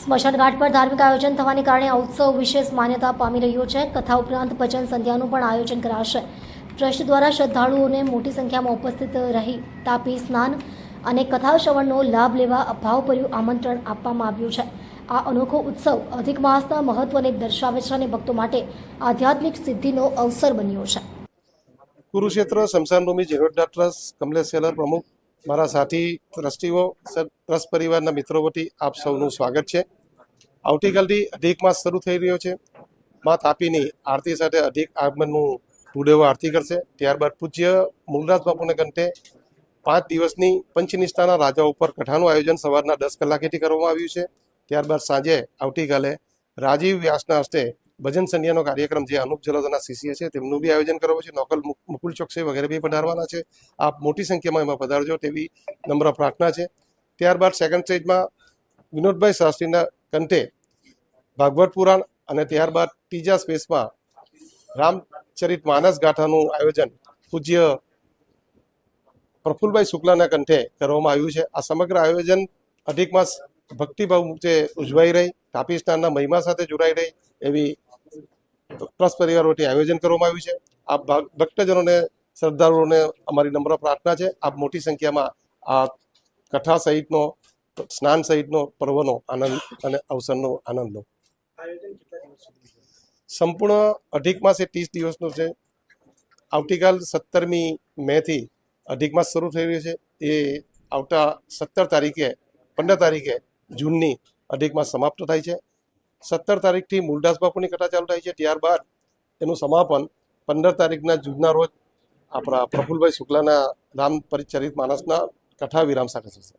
સ્મશાન ઘાટ પર ધાર્મિક આયોજન થવાને કારણે આ ઉત્સવ વિશેષ માન્યતા પામી રહ્યો છે। કથા ઉપરાંત ભજન સંધ્યાનું પણ આયોજન કરાશે। ટ્રસ્ટ દ્વારા શ્રદ્ધાળુઓને મોટી સંખ્યામાં ઉપસ્થિત રહી તાપી સ્નાન અને કથા શ્રવણનો લાભ લેવા ભાવભર્યું આમંત્રણ આપવામાં આવ્યું છે। આ અનોખો ઉત્સવ અધિક માસના મહત્વને દર્શાવે છે અને ભક્તો માટે આધ્યાત્મિક સિદ્ધિનો અવસર બન્યો છે। કુરુક્ષેત્ર સ્મશાન ભૂમિ જીર્ણોદ્ધાર ટ્રસ્ટ કમલેશ સેલર પ્રમુખ, મારા સાથી ટ્રસ્ટીઓ, ટ્રસ્ટ પરિવારના મિત્રો વતી આપ સૌનું સ્વાગત છે। આવતીકાલથી અધિક માસ શરૂ થઈ રહ્યો છે। મા તાપીની આરતી સાથે અધિક આગમનનું ભૂદેવો આરતી કરશે। ત્યારબાદ પૂજ્ય મૂલરાજ બાપુને કંઠે 5 દિવસની પંચનિષ્ઠાના રાજા ઉપર કથાનું આયોજન સવારના 10 કલાકેથી કરવામાં આવ્યું છે। ત્યારબાદ સાંજે આવતીકાલે રાજીવ વ્યાસના હસ્તે ભજન સંધ્યાનો કાર્યક્રમ જે અનુપ જલોદરના શિષ્ય છે તેમનું બી આયોજન કરવામાં છે। નોકલ મુકુલ ચોકસી વગેરે બી પધારવાના છે। આપ મોટી સંખ્યામાં એમાં પધારજો તેવી નમ્ર પ્રાર્થના છે। ત્યારબાદ સેકન્ડ સ્ટેજમાં વિનોદભાઈ શાસ્ત્રીના કંઠે ભાગવત પુરાણ અને ત્યારબાદ ત્રીજા સ્પેસમાં રામચરિત માનસ ગાથાનું આયોજન પૂજ્ય પ્રફુલભાઈ શુક્લાના કંઠે કરવામાં આવ્યું છે। આ સમગ્ર આયોજન અધિક માસ ભક્તિભાવ જે ઉજવાઈ રહી, તાપી સ્નાનના મહિમા સાથે જોડાઈ રહી એવી ટ્રસ્ટ પરિવાર વતી આયોજન કરવામાં આવ્યું છે। આ ભક્તજનોને, શ્રદ્ધાળુઓને અમારી નમ્ર પ્રાર્થના છે આપ મોટી સંખ્યામાં આ કથા સહિતનો, સ્નાન સહિતનો પર્વનો આનંદ અને અવસરનો આનંદ લો। સંપૂર્ણ અધિક માસ એ 30 દિવસનો છે। આવતીકાલ 17મી મેથી અધિક માસ શરૂ થઈ રહ્યો છે। એ આવતા 15 તારીખે જૂનની અધિક માસ સમાપ્ત થાય છે। 17 તારીખથી મૂલદાસ બાપુની કથા ચાલુ થાય છે। ત્યારબાદ એનું સમાપન 15 તારીખના જૂનના રોજ આપણા પ્રફુલભાઈ શુક્લાના રામચરિત માનસના કથા વિરામ સાથે થશે।